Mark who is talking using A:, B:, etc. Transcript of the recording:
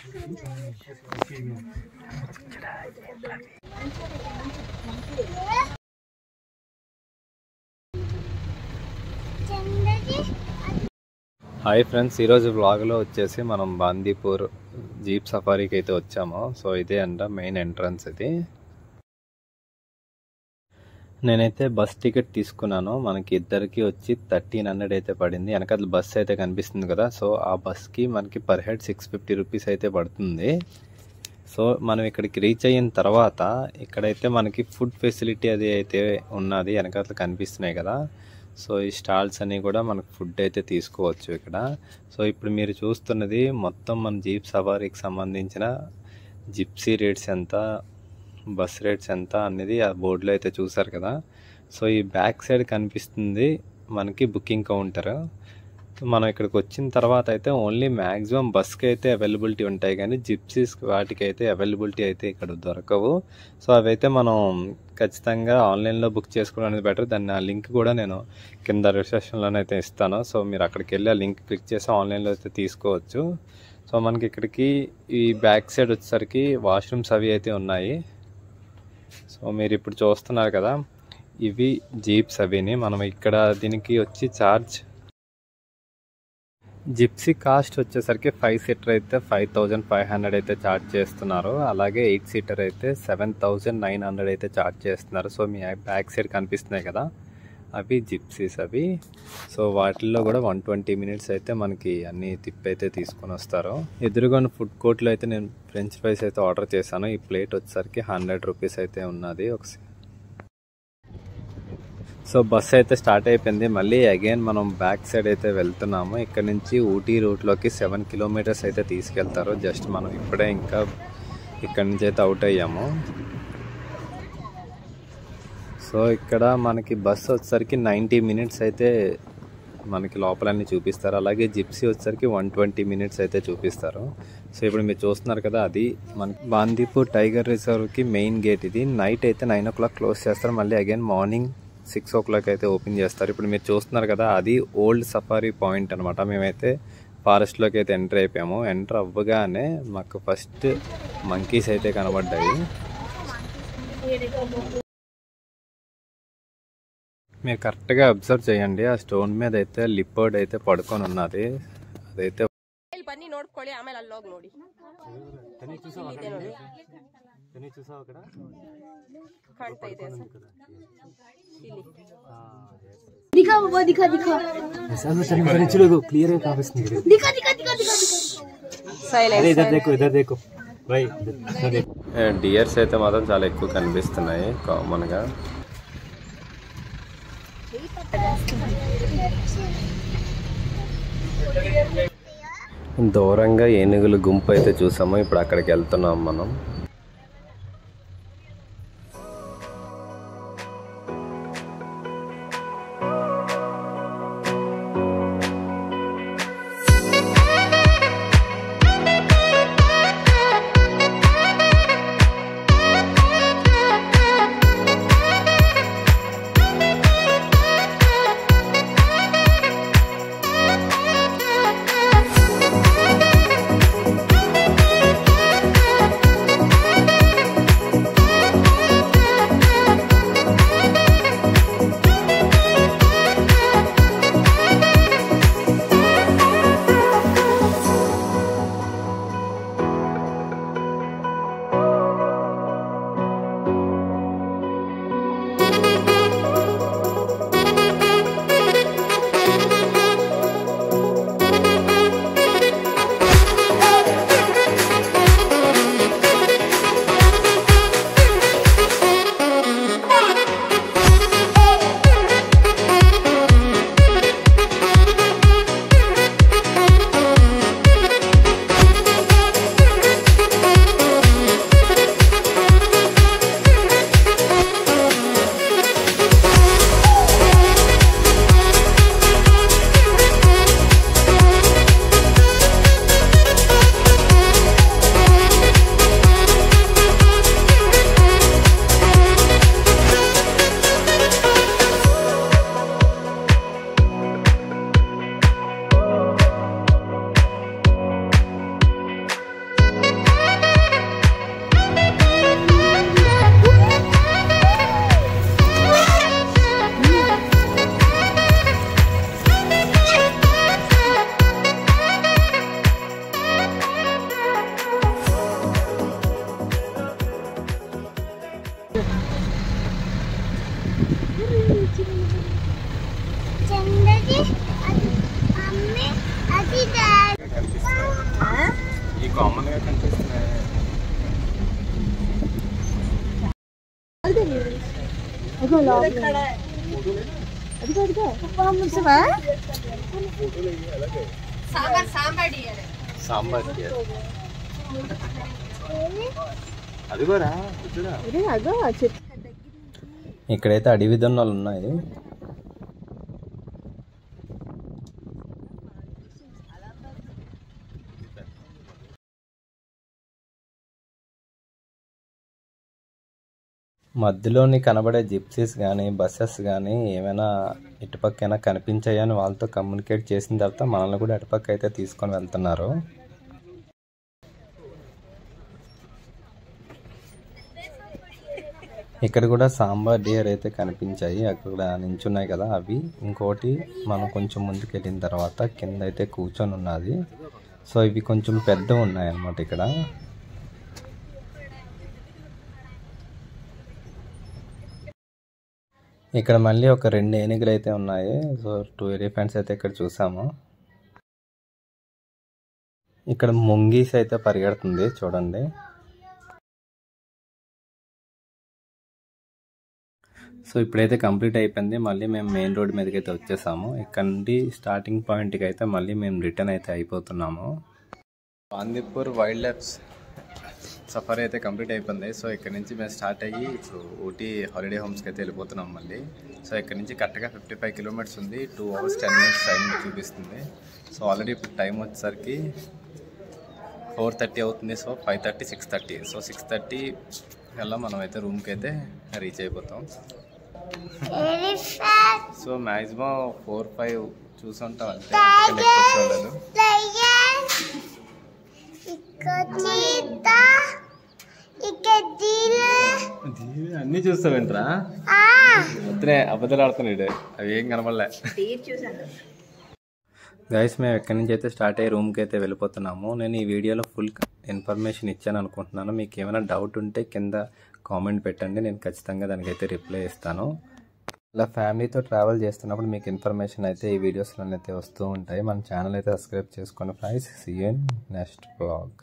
A: Hi friends, ఈరోజు వ్లాగ్లో వచ్చేసి మనం బాందీపూర్ జీప్ సఫారీకి అయితే వచ్చాము. సో ఇదే అంట మెయిన్ ఎంట్రన్స్. ఇది నేనైతే బస్ టికెట్ తీసుకున్నాను. మనకి ఇద్దరికి వచ్చి 1300 అయితే పడింది. వెనకాల బస్ అయితే కనిపిస్తుంది కదా, సో ఆ బస్కి మనకి పర్ హెడ్ 650 రూపీస్ అయితే పడుతుంది. సో మనం ఇక్కడికి రీచ్ అయిన తర్వాత ఇక్కడైతే మనకి ఫుడ్ ఫెసిలిటీ అది అయితే ఉన్నది, వెనకాల కనిపిస్తున్నాయి కదా. సో ఈ స్టాల్స్ అన్నీ కూడా మనకు ఫుడ్ అయితే తీసుకోవచ్చు ఇక్కడ. సో ఇప్పుడు మీరు చూస్తున్నది మొత్తం మన జీప్ సవారీకి సంబంధించిన జిప్సీ రేట్స్ ఎంత, బస్ రేట్స్ ఎంత అనేది ఆ బోర్డులో అయితే చూసారు కదా. సో ఈ బ్యాక్ సైడ్ కనిపిస్తుంది మనకి బుకింగ్ కౌంటర్. మనం ఇక్కడికి వచ్చిన తర్వాత అయితే ఓన్లీ మ్యాక్సిమం బస్కి అయితే అవైలబిలిటీ ఉంటాయి, కానీ జిప్సీస్ వాటికి అయితే అవైలబిలిటీ అయితే ఇక్కడ దొరకవు. సో అవైతే మనం ఖచ్చితంగా ఆన్లైన్లో బుక్ చేసుకోవడం అనేది బెటర్. దాన్ని ఆ లింక్ కూడా నేను కింద రిసెప్షన్లోనే అయితే ఇస్తాను. సో మీరు అక్కడికి వెళ్ళి ఆ లింక్ క్లిక్ చేసి ఆన్లైన్లో అయితే తీసుకోవచ్చు. సో మనకి ఇక్కడికి ఈ బ్యాక్ సైడ్ వచ్చేసరికి వాష్రూమ్స్ అవి అయితే ఉన్నాయి. సో మీరు ఇప్పుడు చూస్తున్నారు కదా, ఇవి జీప్స్ అవిని. మనం ఇక్కడ దీనికి వచ్చి ఛార్జ్ జిప్సీ కాస్ట్ వచ్చేసరికి 5 సీటర్ అయితే 5500 అయితే ఛార్జ్ చేస్తున్నారు. అలాగే 8 సీటర్ అయితే 7900 అయితే ఛార్జ్ చేస్తున్నారు. సో మీ బ్యాక్ సైడ్ కనిపిస్తున్నాయి కదా, అవి జిప్సీస్ అవి. సో వాటిల్లో కూడా 120 మినిట్స్ అయితే మనకి అన్ని తిప్పి అయితే తీసుకొని వస్తారు. ఎదురుగా ఫుడ్ కోర్ట్లో అయితే నేను ఫ్రెంచ్ ఫ్రైస్ అయితే ఆర్డర్ చేశాను. ఈ ప్లేట్ వచ్చేసరికి 100 రూపీస్ అయితే ఉన్నది. సో బస్ అయితే స్టార్ట్ అయిపోయింది. మళ్ళీ అగైన్ మనం బ్యాక్ సైడ్ అయితే వెళ్తున్నాము. ఇక్కడ నుంచి ఊటీ రూట్లోకి 7 కిలోమీటర్స్ అయితే తీసుకెళ్తారు. జస్ట్ మనం ఇప్పుడే ఇంకా ఇక్కడ నుంచి అయితే అవుట్ అయ్యాము. సో ఇక్కడ మనకి బస్సు వచ్చేసరికి 90 మినిట్స్ అయితే మనకి లోపలన్నీ చూపిస్తారు. అలాగే జిప్సీ వచ్చేసరికి 120 మినిట్స్ అయితే చూపిస్తారు. సో ఇప్పుడు మీరు చూస్తున్నారు కదా, అది మనకి బాందీపూర్ టైగర్ రిజర్వ్కి మెయిన్ గేట్. ఇది నైట్ అయితే 9 o'clock క్లోజ్ చేస్తారు. మళ్ళీ అగైన్ మార్నింగ్ 6 o'clock అయితే ఓపెన్ చేస్తారు. ఇప్పుడు మీరు చూస్తున్నారు కదా, అది ఓల్డ్ సఫారీ పాయింట్ అనమాట. మేమైతే ఫారెస్ట్లోకి అయితే ఎంటర్ అయిపోయాము. ఎంటర్ అవ్వగానే మాకు ఫస్ట్ మంకీస్ అయితే కనబడ్డాయి. మీరు కరెక్ట్గా అబ్జర్వ్ చేయండి, ఆ స్టోన్ మీద అయితే లిపర్డ్ అయితే పడుకొని ఉన్నది. అదైతే డియర్స్ అయితే మాత్రం చాలా ఎక్కువ కనిపిస్తున్నాయి కామన్ గా. దూరంగా ఏనుగుల గుంపు అయితే చూసాము. ఇప్పుడు అక్కడికి వెళ్తున్నాం మనం. కామన్ గా కనిపిస్తున్నాయి. సాంబార్ అదిగోరా ఇక్కడైతే అడవి దొన్నలు ఉన్నాయి. మధ్యలోని కనబడే జిప్సీస్ కానీ బస్సెస్ కానీ ఏమైనా ఇటుపక్కైనా కనిపించాయని వాళ్ళతో కమ్యూనికేట్ చేసిన తర్వాత మనల్ని కూడా అటుపక్క అయితే తీసుకొని వెళ్తున్నారు. ఇక్కడ కూడా సాంబార్ డియర్ అయితే కనిపించాయి, అక్కడ నించున్నాయి కదా అవి. ఇంకోటి మనం కొంచెం ముందుకు వెళ్ళిన తర్వాత కింద అయితే కూర్చొని ఉన్నది. సో ఇవి కొంచెం పెద్ద ఉన్నాయి అన్నమాట. ఇక్కడ ఇక్కడ మళ్ళీ ఒక 2 ఏనుగులు అయితే ఉన్నాయి. సో 2 ఎలిఫెంట్స్ అయితే ఇక్కడ చూసాము. ఇక్కడ ముంగీస్ అయితే పరిగెడుతుంది చూడండి. సో ఇప్పుడైతే కంప్లీట్ అయిపోయింది. మళ్ళీ మేము మెయిన్ రోడ్ మీదకి అయితే వచ్చేసాము. ఇక్కడ నుండి స్టార్టింగ్ పాయింట్కి అయితే మళ్ళీ మేము రిటర్న్ అయితే అయిపోతున్నాము. బాందీపూర్ వైల్డ్ లైఫ్ సఫర్ అయితే కంప్లీట్ అయిపోయింది. సో ఇక్కడ నుంచి మేము స్టార్ట్ అయ్యి ఇప్పుడు ఊటీ హాలిడే హోమ్స్కి అయితే వెళ్ళిపోతున్నాం మళ్ళీ. సో ఇక్కడ నుంచి కరెక్ట్గా 55 కిలోమీటర్స్ ఉంది. 2 hours 10 minutes టైం చూపిస్తుంది. సో ఆల్రెడీ ఇప్పుడు టైం వచ్చేసరికి 4:30 అవుతుంది. సో 5:30 6:30. సో 6:30 కల్లా మనం అయితే రూమ్కి అయితే రీచ్ అయిపోతాం. సో మ్యాక్సిమం 4-5 చూసుంటాం అంతే, చూడలేదు. అన్ని చూస్తావేంట్రా? వద్దునే అబద్ధాలు ఆడుతున్నాడు, అవి ఏం కనబడలే. గైస్ మేము ఎక్కడి నుంచి అయితే స్టార్ట్ అయ్యి రూమ్కి అయితే వెళ్ళిపోతున్నాము. నేను ఈ వీడియోలో ఫుల్ ఇన్ఫర్మేషన్ ఇచ్చాను అనుకుంటున్నాను. మీకు ఏమైనా డౌట్ ఉంటే కింద కామెంట్ పెట్టండి, నేను ఖచ్చితంగా దానికైతే రిప్లై ఇస్తాను. ఇలా ఫ్యామిలీతో ట్రావెల్ చేస్తున్నప్పుడు మీకు ఇన్ఫర్మేషన్ అయితే ఈ వీడియోస్లో అయితే వస్తూ ఉంటాయి. మన ఛానల్ అయితే సబ్స్క్రైబ్ చేసుకోండి friends. See you in next vlog.